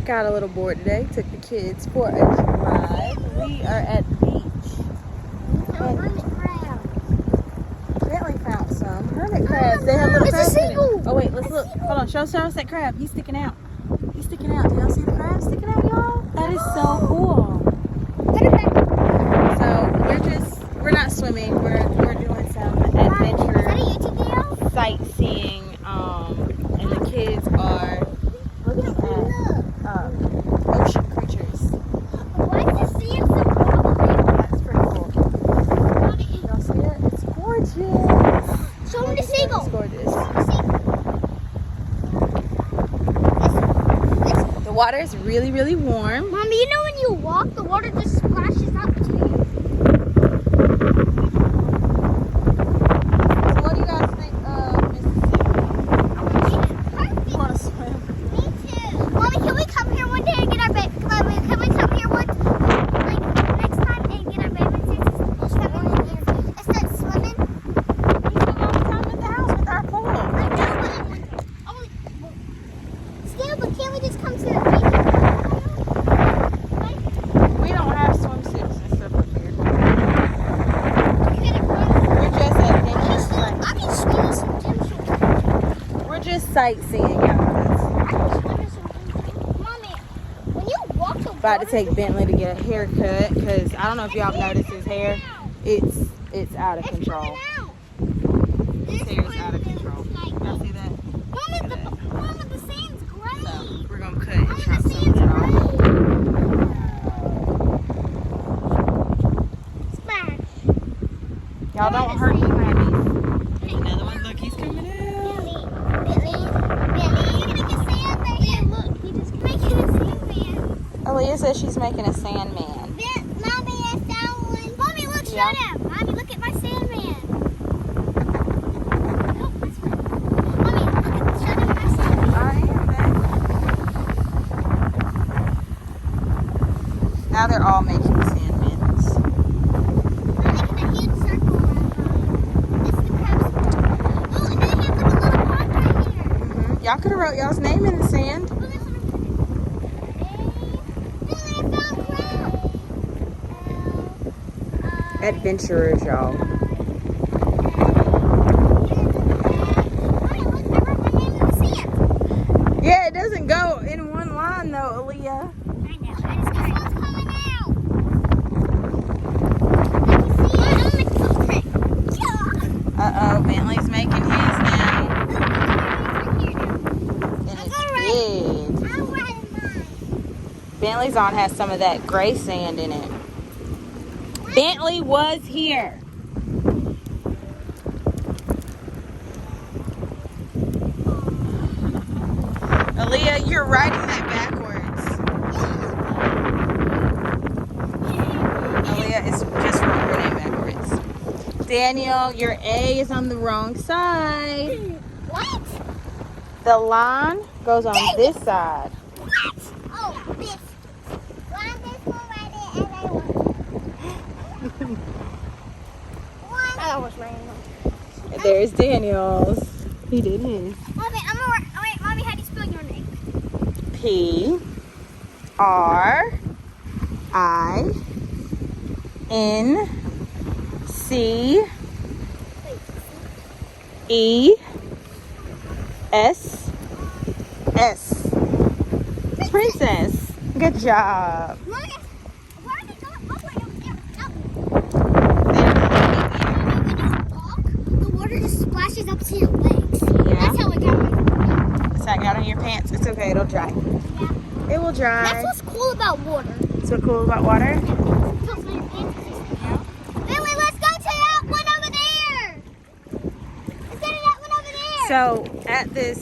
got a little bored today. Took the kids for a drive. We are at the beach. Bentley found some hermit crabs. They have little crabs in it. Oh wait, let's look. Hold on, show us that crab. He's sticking out. He's sticking out. Do y'all see the crab sticking out, y'all? That is so cool. So we're not swimming. We're doing some adventure sightseeing. And the kids are looking at ocean creatures. That's pretty cool. Y'all see it? It's gorgeous. Show me the seagull. It's gorgeous. The water is really, really warm. Mommy, you know when you walk, the water just splashes up to you. So what do you guys think of Mississippi? You want to swim? Me too. Mommy, can we come here one day and get our baby? Can we come here next time and get our baby and start swimming? We spend all the time at the house with our pool. I know, but still, but can't we just come to the beach? We don't have swimsuits and stuff up here. I can swim in some gym shorts. We're just sightseeing, guys. Mommy, when you walk the About to take Bentley to get a haircut because I don't know if y'all have noticed his hair. It's out of control. His hair is out of control. Y'all see that? Mama, the sand's gray. So we're gonna cut and chop some of that off. Splash. Y'all don't hurt the crabbies. There's another one. Look, he's coming out. Aaliyah says she's making a sandman. Mommy, I found one. Mommy, look, shut up. Mommy, look at my sandman. Oh, that's right. Mommy, look at shut up my sandman. I am back. Now they're all making sandmans. I'm making a huge circle around mine. This is the crab's circle. Oh, and then he has like a little pond right here. Y'all could have wrote y'all's name in the sand. Oh, that's what I'm doing. Billy, I found crab. Adventurers, y'all. Mommy, look, I wrote my name in the sand. Yeah, it doesn't go in one line though, Aaliyah. I know. I just got one's coming out. Let me see. I'm making footprint. Uh-oh, Bentley's making his now. And I'll it's go right. big. I'm writing mine. Bentley's on has some of that gray sand in it. Bentley was here. Aaliyah, you're writing that backwards. Aaliyah is just writing her name backwards. Daniel, your A is on the wrong side. What? The line goes on this side. What? Oh, this. One, this one right there, and I want one. I almost ran one. And there's Daniel's. He did his. Mommy, wait, Mommy, how do you spell your name? P-R-I-N-C-E-S-S. Princess. Good job. Mommy, why are they going all the way over there? When you walk, the water just splashes up to your legs. Yeah. That's how it got me. It's not out on your pants. It's okay. It'll dry. Yeah. It will dry. That's what's cool about water. What's so cool about water? Billy, let's go to that one over there. Let's go to that one over there. So at this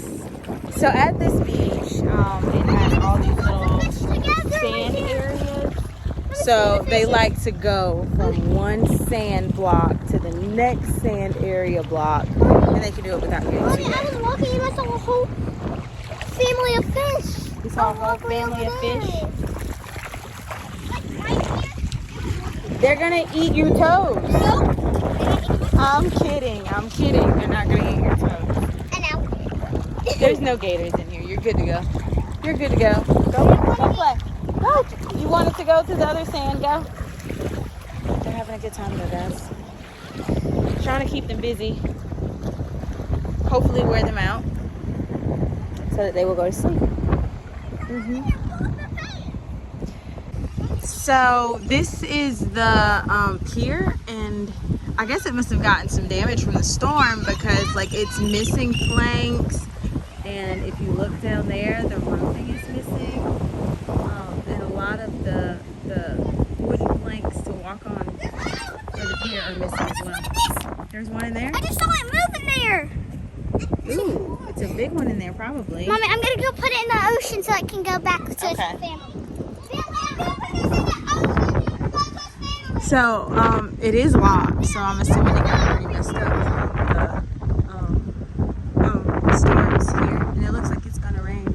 beach, it has all these little sand areas. So they like to go from one sand block to the next sand area block, and they can do it without getting Mommy, too I was walking and I saw a whole family of fish. You saw a whole family of fish? Like right here. They're gonna eat your toes. Nope. I'm kidding. They're not gonna eat your toes. And now. There's no gators in here. You're good to go. You're good to go. Go play. Go. You wanted to go to the other sand, go. They're having a good time though, guys. Trying to keep them busy. Hopefully wear them out so that they will go to sleep. So this is the pier, and I guess it must have gotten some damage from the storm because like it's missing planks, and if you look down there, the roofing is missing, and a lot of the wooden planks to walk on for the pier are missing as well. There's one in there. I just saw it move in there. Ooh, it's a big one in there probably. Mommy, I'm gonna go put it in the ocean so it can go back to its family. So, it is locked, so I'm assuming it got pretty messed up the storms here, and it looks like it's gonna rain.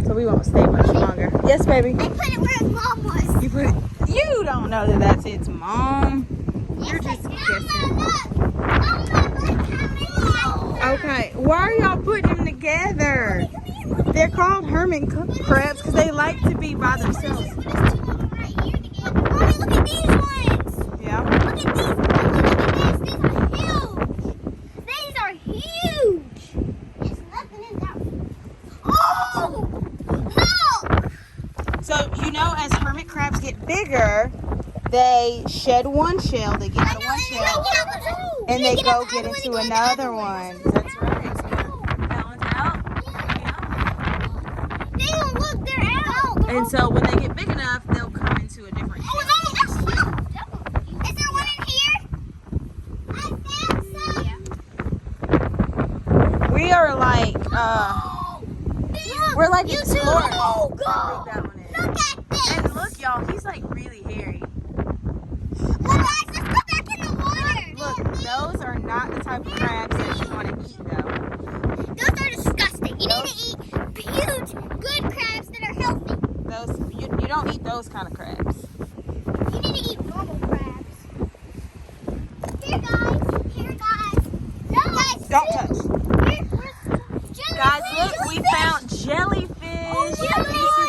So we won't stay much longer. Yes, baby? I put it where its mom was. You don't know that that's its mom. You're just guessing. Okay, why are y'all putting them together? They're called hermit crabs because they like to be by themselves. Mommy, look at these ones. Yeah. Look at these. Look at these. These are huge. These are huge. There's nothing in there. Oh! No! So, you know, as hermit crabs get bigger, they shed one shell, they get out of one shell, and they go get into another one. That's right. So, balance out. Yeah. They don't look, they're out. And so when they get big enough, they'll come into a different shell. Oh, that's huge. Is there one in here? I think so. We are like, we're like You explorers. too. Oh, How big that one is. Look at this. And look, y'all, he's like really hairy. Well, guys, let's go back in the water. Look, those are not the type of crabs that you want to eat, though. Those are disgusting. You need to eat huge, good crabs that are healthy. Those you don't eat those kind of crabs. You need to eat normal crabs. Here, guys. Here, guys. No, guys. Don't touch. Here, Guys, look, we found jellyfish. Oh, You see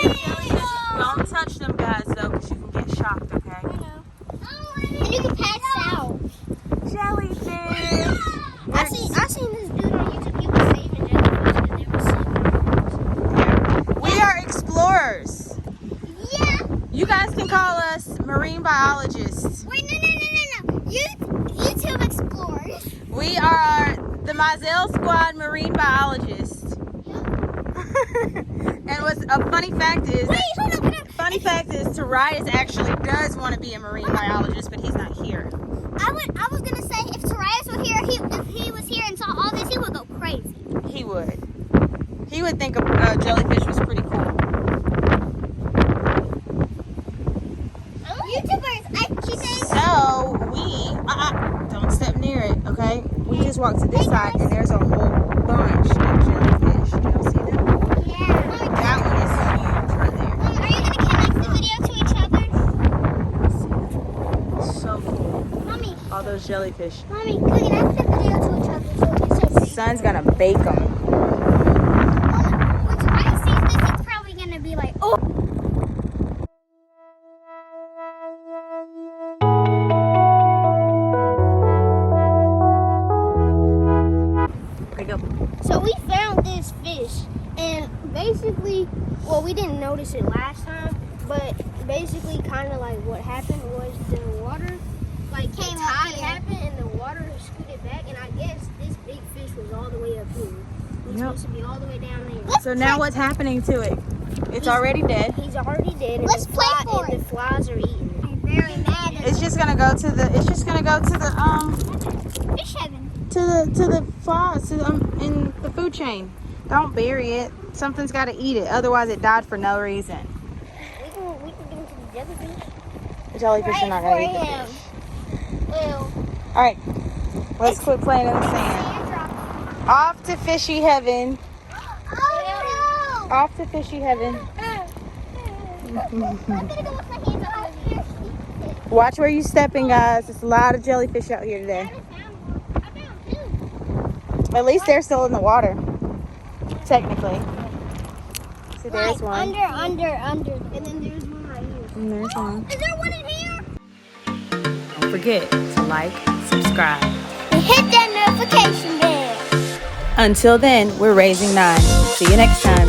the jellyfish? Don't touch them, guys, though, because you can get shocked, okay? And you can pass out. Jellyfish. I seen this dude on YouTube. He was saving jellyfish and they were sleeping. We are explorers. Yeah. You guys can call us marine biologists. Wait, no. YouTube explorers. We are the Mizell Squad marine biologists. And what's a funny fact is, Wait, hold on. funny fact is, Tarias actually does want to be a marine biologist, but he's not here. I was gonna say if Tarias were here, if he was here and saw all this, he would go crazy. He would. He would think a jellyfish was pretty cool. YouTubers, I keep saying. So we don't step near it, okay? We just walked to this side, and there's a whole bunch of jellyfish. Do y'all see them? Yeah. That one is huge right there. Are you gonna connect the video to each other? So cool. Mommy, All those jellyfish. can we connect the video to each other so we can see? Sun's gonna bake them. When Tarias sees this, it's probably gonna be like, oh. So we found this fish, and basically, well, we didn't notice it last time, but basically, kind of like what happened was the water, like the tide happened, and the water scooted back, and I guess this big fish was all the way up here. He's supposed to be all the way down there. So now what's happening to it? It's already dead. He's already dead, and Let's play for it. And the flies are eating it. I'm very mad at It's just gonna go to the. It's just gonna go to the fish heaven. to the flies in the food chain. Don't bury it. Something's got to eat it. Otherwise, it died for no reason. We can give it to the jellyfish. The jellyfish are not gonna eat the him. fish. Well, All right, let's quit playing in the sand. Off to fishy heaven. oh Off to fishy heaven. no! I'm gonna go with my hands up. Watch where you stepping, guys. There's a lot of jellyfish out here today. I found two. At least they're still in the water, technically. See, there's one. Under. And then there's one right here. And there's one. Is there one in here? Don't forget to like, subscribe. And hit that notification bell. Until then, we're raising 9. See you next time.